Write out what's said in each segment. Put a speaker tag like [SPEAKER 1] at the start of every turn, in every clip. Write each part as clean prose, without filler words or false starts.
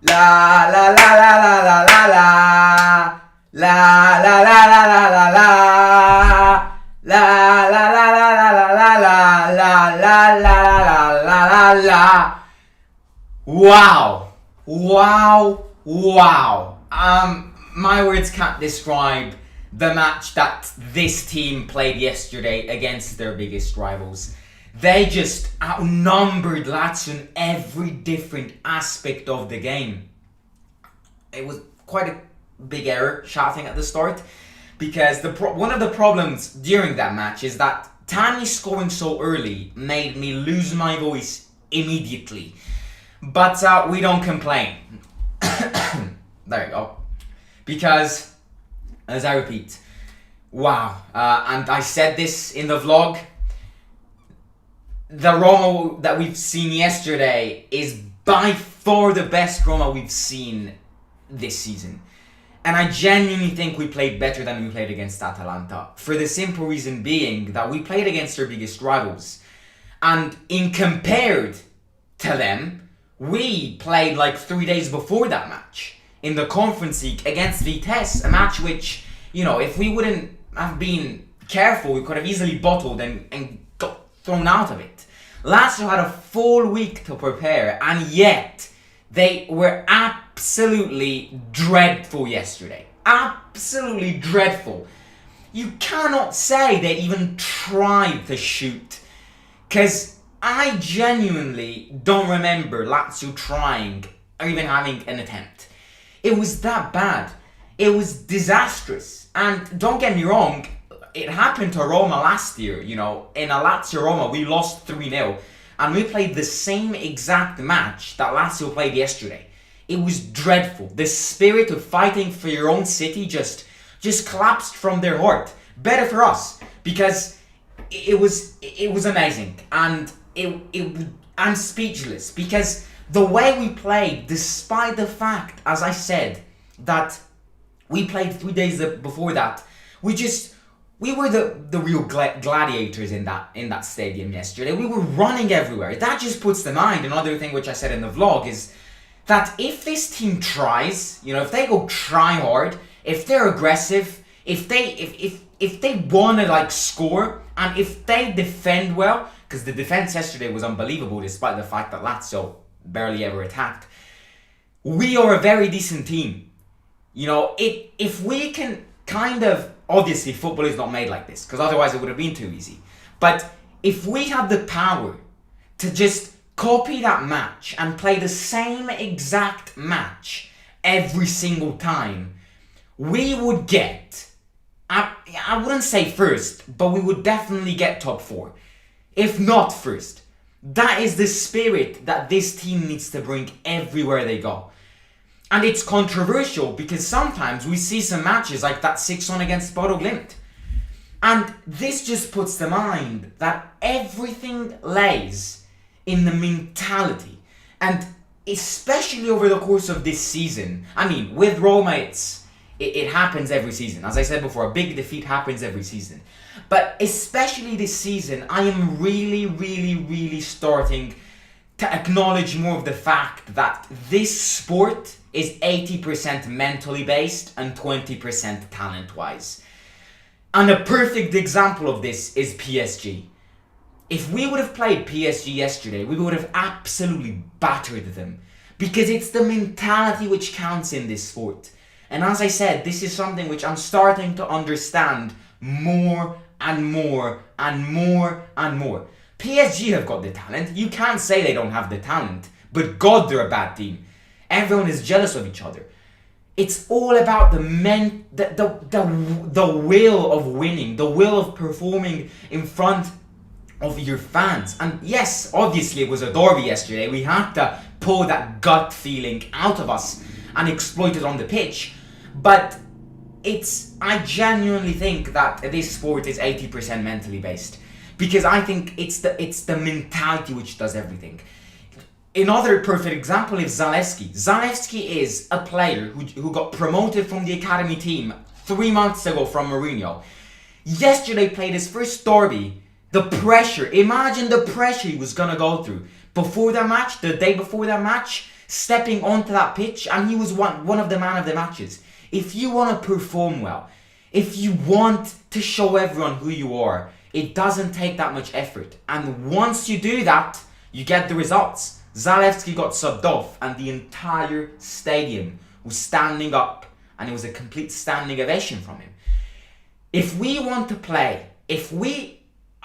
[SPEAKER 1] La la la la la la la la. La la la la la la la. La la la la la la la la la la la la la la. Wow. Wow. Wow. My words can't describe the match that this team played yesterday against their biggest rivals. They just outnumbered Lazio in every different aspect of the game. It was quite a big error shouting at the start, because one of the problems during that match is that Tani scoring so early made me lose my voice immediately. But we don't complain. There you go. Because, as I repeat, wow, and I said this in the vlog, the Roma that we've seen yesterday is by far the best Roma we've seen this season. And I genuinely think we played better than we played against Atalanta, for the simple reason being that we played against their biggest rivals. And in compared to them, we played like 3 days before that match in the Conference League against Vitesse, a match which, you know, if we wouldn't have been careful, we could have easily bottled and got thrown out of it. Lazio had a full week to prepare, and yet they were absolutely dreadful yesterday. Absolutely dreadful. You cannot say they even tried to shoot, because I genuinely don't remember Lazio trying or even having an attempt. It was that bad. It was disastrous. And don't get me wrong, it happened to Roma last year, you know. In a Lazio Roma, we lost 3-0. And we played the same exact match that Lazio played yesterday. It was dreadful. The spirit of fighting for your own city just collapsed from their heart. Better for us, because it was amazing. And I'm speechless, because the way we played, despite the fact, as I said, that we played 3 days before that, we were the real gladiators in that stadium yesterday. We were running everywhere. That just puts to mind another thing which I said in the vlog, is that if this team tries, you know, if they go try hard, if they're aggressive, if they want to like score, and if they defend well, because the defense yesterday was unbelievable despite the fact that Lazio barely ever attacked, we are a very decent team. You know, if we can kind of, obviously football is not made like this, because otherwise it would have been too easy. But if we have the power to just copy that match and play the same exact match every single time, we would get, I wouldn't say first, but we would definitely get top 4. If not first. That is the spirit that this team needs to bring everywhere they go. And it's controversial, because sometimes we see some matches like that 6-1 against Bodo Glimt. And this just puts to mind that everything lays in the mentality. And especially over the course of this season, I mean, with Roma, it happens every season. As I said before, a big defeat happens every season. But especially this season, I am really, really, really starting to acknowledge more of the fact that this sport is 80% mentally based and 20% talent-wise. And a perfect example of this is PSG. If we would have played PSG yesterday, we would have absolutely battered them, because it's the mentality which counts in this sport. And as I said, this is something which I'm starting to understand more and more and more and more. PSG have got the talent. You can't say they don't have the talent, but God, they're a bad team. Everyone is jealous of each other. It's all about the will of winning, the will of performing in front of your fans. And yes, obviously it was a derby yesterday. We had to pull that gut feeling out of us and exploit it on the pitch. But I genuinely think that this sport is 80% mentally based, because I think it's the mentality which does everything. Another perfect example is Zalewski. Zalewski is a player who got promoted from the academy team 3 months ago from Mourinho. Yesterday played his first derby. The pressure, imagine the pressure he was going to go through. Before that match, the day before that match, stepping onto that pitch, and he was one of the man of the matches. If you want to perform well, if you want to show everyone who you are, it doesn't take that much effort. And once you do that, you get the results. Zalewski got subbed off and the entire stadium was standing up, and it was a complete standing ovation from him. If we want to play, if we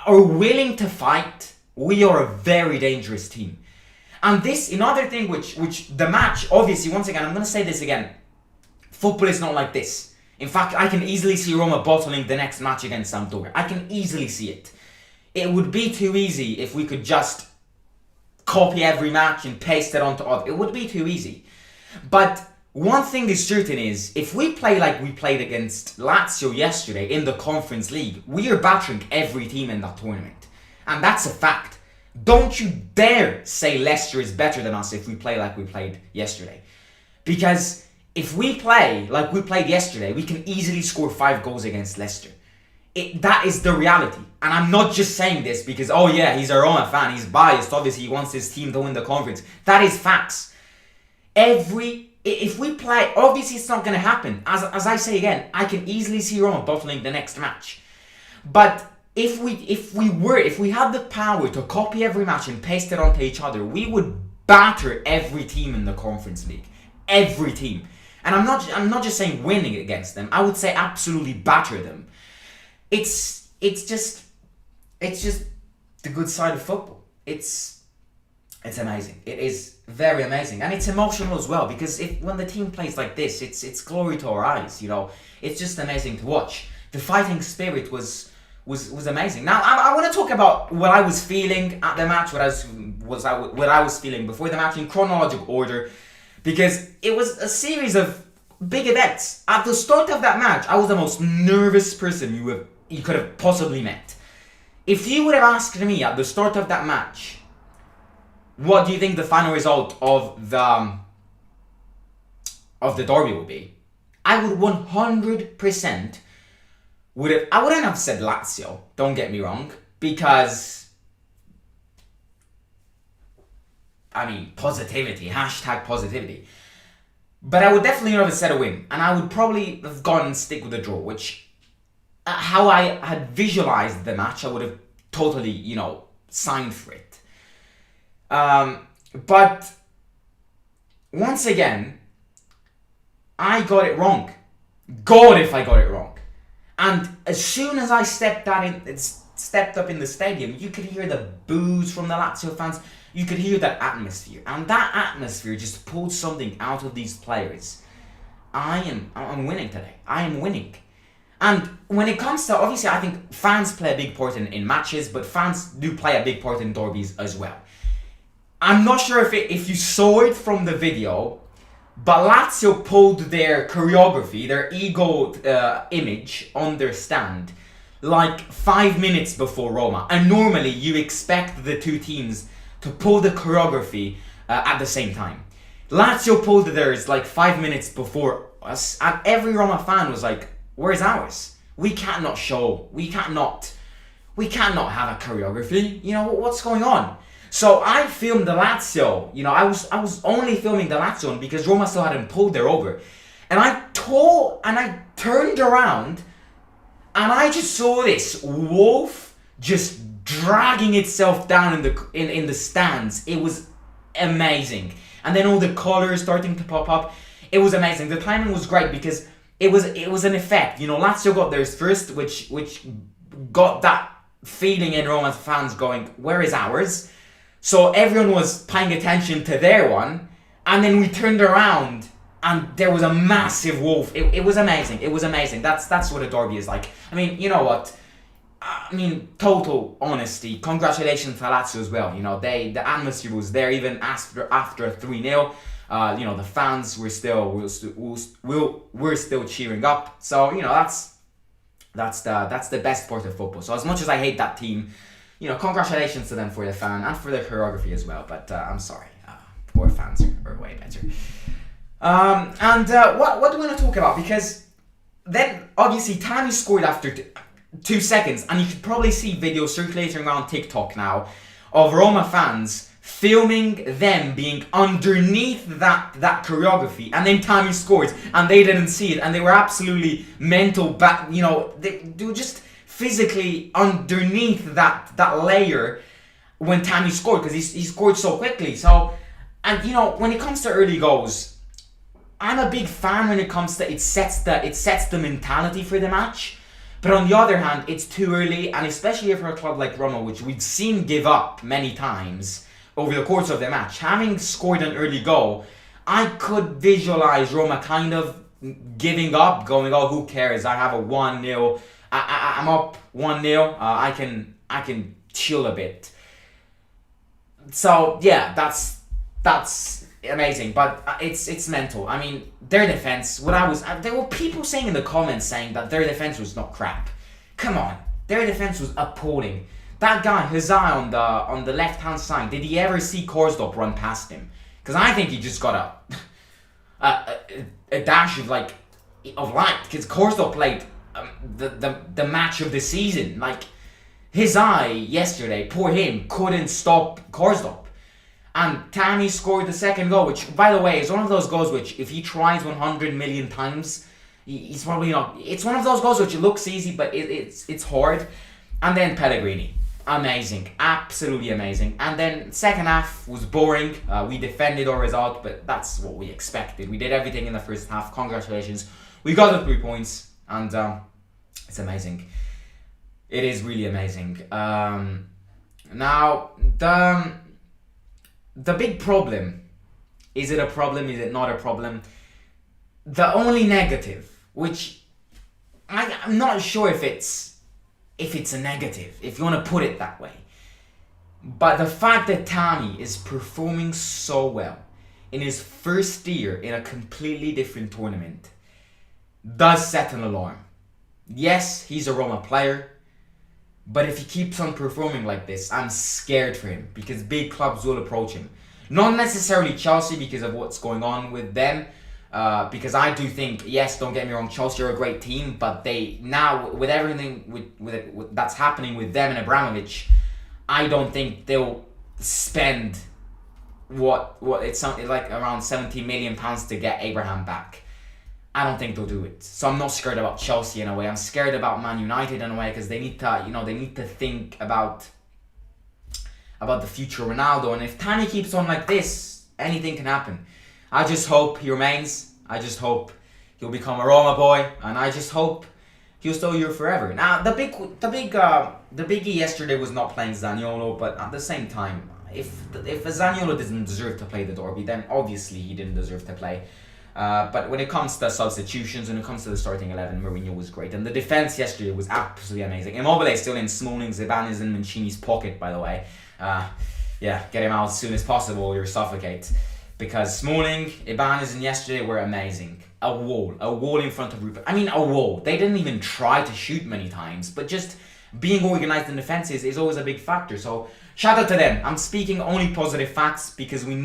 [SPEAKER 1] are willing to fight, we are a very dangerous team. And this, another thing which the match, obviously, once again, I'm going to say this again, football is not like this. In fact, I can easily see Roma bottling the next match against Sampdoria. I can easily see it. It would be too easy if we could just copy every match and paste it onto other. It would be too easy. But one thing is certain is, if we play like we played against Lazio yesterday in the Conference League, we are battering every team in that tournament. And that's a fact. Don't you dare say Leicester is better than us if we play like we played yesterday. Because if we play like we played yesterday, we can easily score 5 goals against Leicester. That is the reality. And I'm not just saying this because, oh yeah, he's a Roma fan, he's biased, obviously he wants his team to win the conference. That is facts. If we play, obviously it's not going to happen. As I say again, I can easily see Roma bottling the next match. But if we had the power to copy every match and paste it onto each other, we would batter every team in the Conference League. Every team. And I'm not just saying winning against them. I would say absolutely batter them. It's just the good side of football. It's amazing. It is very amazing, and it's emotional as well, because when the team plays like this, it's glory to our eyes. You know, it's just amazing to watch. The fighting spirit was amazing. Now I want to talk about what I was feeling at the match, what I was feeling before the match in chronological order, because it was a series of big events. At the start of that match, I was the most nervous person you could have possibly met. If you would have asked me at the start of that match, what do you think the final result of the derby will be, I would 100% I wouldn't have said Lazio, don't get me wrong, because I mean, positivity, #positivity. But I would definitely not have said a win, and I would probably have gone and stick with a draw, which how I had visualized the match, I would have totally, signed for it. But once again, I got it wrong. God, if I got it wrong. And as soon as I stepped up in the stadium, you could hear the boos from the Lazio fans. You could hear that atmosphere, and that atmosphere just pulled something out of these players. I'm winning today. I am winning. And when it comes to, obviously, I think fans play a big part in matches, but fans do play a big part in derbies as well. I'm not sure if you saw it from the video, but Lazio pulled their choreography, their ego image on their stand like 5 minutes before Roma. And normally you expect the two teams to pull the choreography at the same time. Lazio pulled theirs like 5 minutes before us, and every Roma fan was like, where's ours? We cannot have a choreography. What's going on? So I filmed the Lazio. I was only filming the Lazio one because Roma still hadn't pulled their over. And I turned around and I just saw this wolf just dragging itself down in the stands. It was amazing. And then all the colors starting to pop up. It was amazing. The timing was great because it was an effect. Lazio got theirs first, which got that feeling in Roma fans going, where is ours? So everyone was paying attention to their one, and then we turned around and there was a massive wolf. It was amazing. It was amazing. That's what a derby is like. I mean, you know what? Total honesty, congratulations to Lazio as well. The atmosphere was there even after a 3-0. The fans were still cheering up. So that's the best part of football. So as much as I hate that team, congratulations to them for the fan and for the choreography as well. But I'm sorry, poor fans are way better. What do we want to talk about? Because then obviously Tammy scored after 2 seconds, and you could probably see videos circulating around TikTok now of Roma fans filming them being underneath that choreography, and then Tammy scored, and they didn't see it, and they were absolutely mental they were just physically underneath that layer when Tammy scored, because he scored so quickly. So, and when it comes to early goals, I'm a big fan when it comes to it sets the mentality for the match. But on the other hand, it's too early, and especially for a club like Roma, which we've seen give up many times over the course of the match, having scored an early goal, I could visualize Roma kind of giving up, going, oh, who cares? I have a 1-0. I'm up 1-0. I can chill a bit. So yeah, that's amazing, but it's mental. I mean, their defense. There were people saying in the comments saying that their defense was not crap. Come on, their defense was appalling. That guy Hazard on the left hand side. Did he ever see Korsdorp run past him? Because I think he just got a dash of light. Because Korsdorp played the match of the season. Like, his eye yesterday, poor him, couldn't stop Korsdorp. And Tammy scored the second goal, which, by the way, is one of those goals which, if he tries 100 million times, he's probably not. It's one of those goals which looks easy, but it's hard. And then Pellegrini, amazing, absolutely amazing. And then second half was boring. We defended our result, but that's what we expected. We did everything in the first half. Congratulations, we got the 3 points, and it's amazing. It is really amazing. Now, the big problem, is it a problem, is it not a problem? The only negative, which I'm not sure if it's a negative, if you want to put it that way, but the fact that Tammy is performing so well in his first year in a completely different tournament does set an alarm. Yes, he's a Roma player, but if he keeps on performing like this, I'm scared for him, because big clubs will approach him. Not necessarily Chelsea because of what's going on with them, because I do think, yes, don't get me wrong, Chelsea are a great team, but they now, with everything with that's happening with them and Abramovich, I don't think they'll spend what it's something like around £70 million to get Abraham back. I don't think they'll do it. So I'm not scared about Chelsea in a way. I'm scared about Man United in a way, because they need to think about the future of Ronaldo. And if Tammy keeps on like this, anything can happen. I just hope he remains. I just hope he'll become a Roma boy, and I just hope he'll stay here forever. Now, the biggie yesterday was not playing Zaniolo, but at the same time, if Zaniolo didn't deserve to play the derby, then obviously he didn't deserve to play. But when it comes to substitutions, when it comes to the starting 11, Mourinho was great. And the defense yesterday was absolutely amazing. Immobile is still in Smalling, Zidane is in Mancini's pocket, by the way. Get him out as soon as possible or you'll suffocate. Because Smalling, Ibanez and yesterday were amazing. A wall in front of Rupert. I mean, a wall. They didn't even try to shoot many times, but just being organised in defence is always a big factor. So shout out to them. I'm speaking only positive facts because we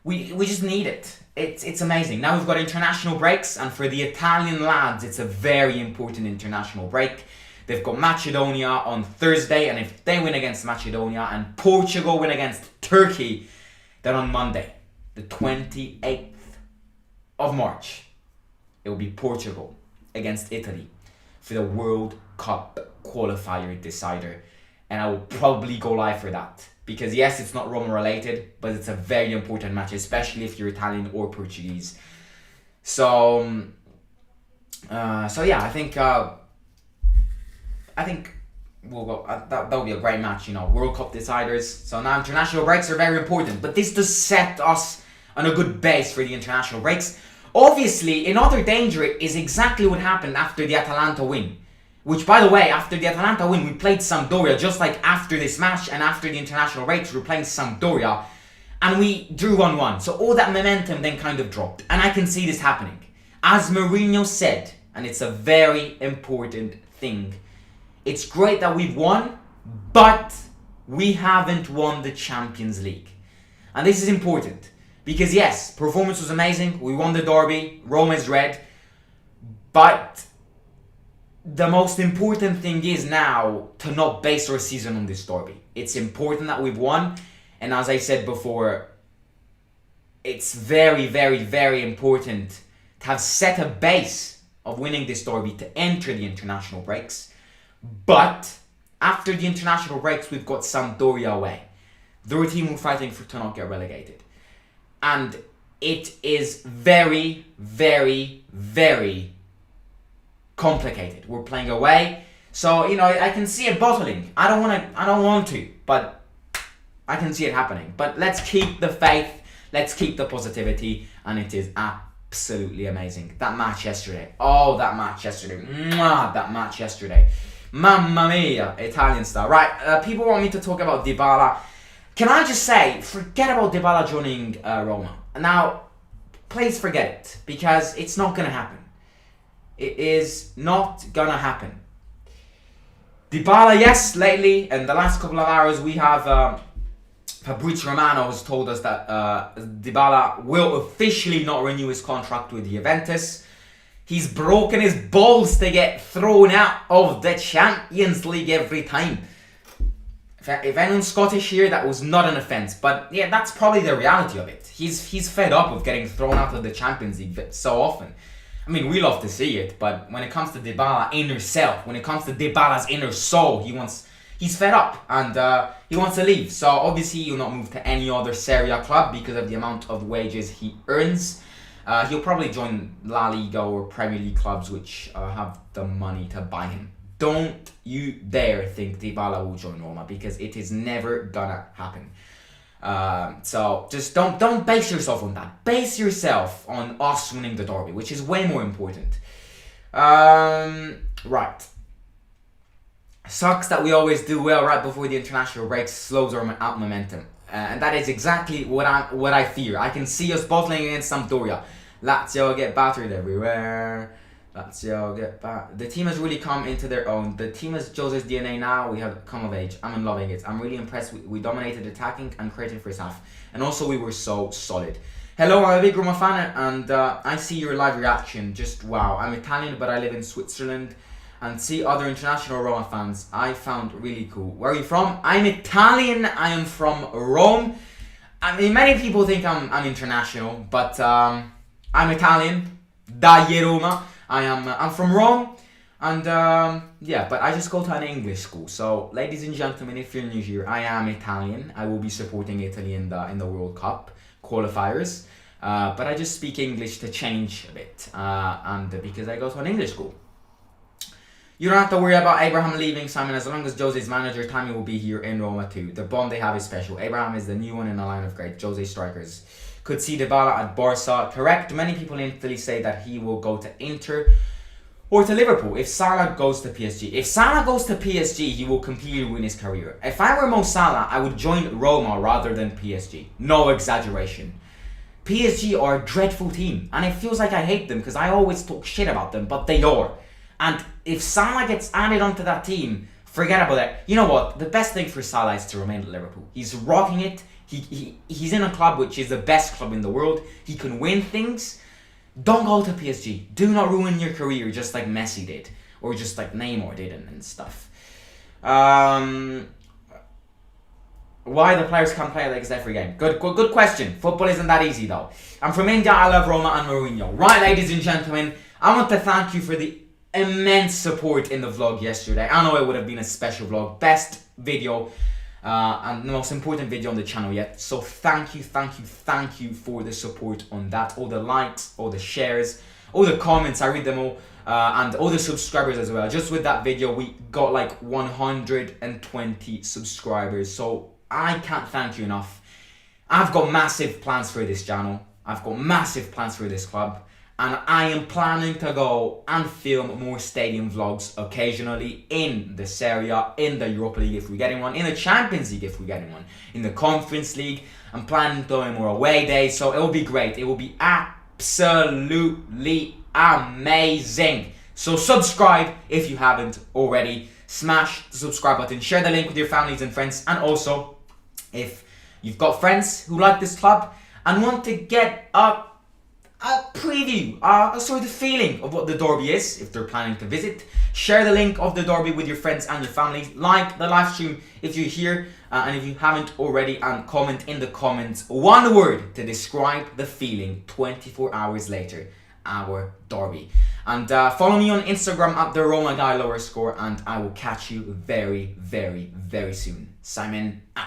[SPEAKER 1] just need it. It's amazing. Now we've got international breaks, and for the Italian lads, it's a very important international break. They've got Macedonia on Thursday, and if they win against Macedonia and Portugal win against Turkey, then on Monday, the 28th of March, it will be Portugal against Italy for the World Cup qualifier decider. And I will probably go live for that. Because yes, it's not Roma related, but it's a very important match, especially if you're Italian or Portuguese. So yeah, I think we'll go. That will be a great match, World Cup deciders. So now international breaks are very important, but this does set us on a good base for the international breaks. Obviously, another danger is exactly what happened after the Atalanta win. Which, by the way, after the Atalanta win, we played Sampdoria, just like after this match and after the international breaks, we were playing Sampdoria, and we drew 1-1. So all that momentum then kind of dropped, and I can see this happening. As Mourinho said, and it's a very important thing, it's great that we've won, but we haven't won the Champions League. And this is important, because yes, performance was amazing, we won the derby, Rome is red, but the most important thing is now to not base our season on this derby. It's important that we've won, And as I said before, it's very, very, very important to have set a base of winning this derby to enter the international breaks. But after the international breaks, we've got Sampdoria away. They're a team we're fighting for to not get relegated. And it is very, very, very complicated. We're playing away. So, I can see it bottling. I don't want to, but I can see it happening. But let's keep the faith, let's keep the positivity, and it is absolutely amazing. That match yesterday. Oh, that match yesterday. Mwah, that match yesterday. Mamma mia, Italian style. Right, people want me to talk about Dybala. Can I just say, forget about Dybala joining Roma. Now, please forget it, because it's not going to happen. It is not going to happen. Dybala, yes, lately, in the last couple of hours, we have Fabrizio Romano has told us that Dybala will officially not renew his contract with Juventus. He's broken his balls to get thrown out of the Champions League every time. If anyone's Scottish here, that was not an offence. But yeah, that's probably the reality of it. He's fed up of getting thrown out of the Champions League so often. I mean, we love to see it, but when it comes to Dybala's inner self, when it comes to Dybala's inner soul, he's fed up and he wants to leave. So obviously he'll not move to any other Serie A club because of the amount of wages he earns. He'll probably join La Liga or Premier League clubs which have the money to buy him. Don't you dare think Dybala will join Roma, because it is never gonna happen. So just don't base yourself on that. Base yourself on us winning the derby, which is way more important. Right. Sucks that we always do well right before the international break, slows our momentum. And that is exactly what I fear. I can see us bottling against Sampdoria. Lazio get battered everywhere. The team has really come into their own. The team has Jose's DNA now. We have come of age. I'm loving it. I'm really impressed. We dominated attacking and creating first half. And also we were so solid. Hello, I'm a big Roma fan and I see your live reaction. Just wow. I'm Italian but I live in Switzerland. And see other international Roma fans I found really cool. Where are you from? I'm Italian. I am from Rome. I mean, many people think I'm international, but I'm Italian. Dai Roma. I'm from Rome, and yeah, but I just go to an English school. So, ladies and gentlemen, if you're new here, I am Italian. I will be supporting Italy in the World Cup qualifiers, but I just speak English to change a bit, and because I go to an English school. You don't have to worry about Abraham leaving, Simon. As long as Jose's manager, Tammy will be here in Roma too. The bond they have is special. Abraham is the new one in a line of great Jose strikers. Could see Dybala at Barca. Correct. Many people in Italy say that he will go to Inter or to Liverpool if Salah goes to PSG. If Salah goes to PSG, he will completely win his career. If I were Mo Salah, I would join Roma rather than PSG. No exaggeration. PSG are a dreadful team, and it feels like I hate them because I always talk shit about them, but they are. And if Salah gets added onto that team, forget about that. You know what? The best thing for Salah is to remain at Liverpool. He's rocking it. He's in a club which is the best club in the world. He can win things. Don't go to PSG. Do not ruin your career just like Messi did. Or just like Neymar did and stuff. Why the players can't play like every game? Good question. Football isn't that easy though. I'm from India. I love Roma and Mourinho. Right, ladies and gentlemen. I want to thank you for the immense support in the vlog yesterday. I know it would have been a special vlog. Best video. And the most important video on the channel yet. So thank you for the support on that. All the likes, all the shares, all the comments, I read them all. And all the subscribers as well. Just with that video we got like 120 subscribers. So I can't thank you enough. I've got massive plans for this channel. I've got massive plans for this club. And I am planning to go and film more stadium vlogs occasionally in the Serie A, in the Europa League if we're getting one, in the Champions League if we're getting one, in the Conference League. I'm planning to do more away days, so it will be great. It will be absolutely amazing. So subscribe if you haven't already. Smash the subscribe button, share the link with your families and friends, and also if you've got friends who like this club and want to get a preview, the feeling of what the derby is, if they're planning to visit. Share the link of the derby with your friends and your family. Like the live stream if you're here, and if you haven't already, and comment in the comments one word to describe the feeling 24 hours later, our derby. And follow me on Instagram at the Roma Guy _, and I will catch you very, very, very soon. Simon out.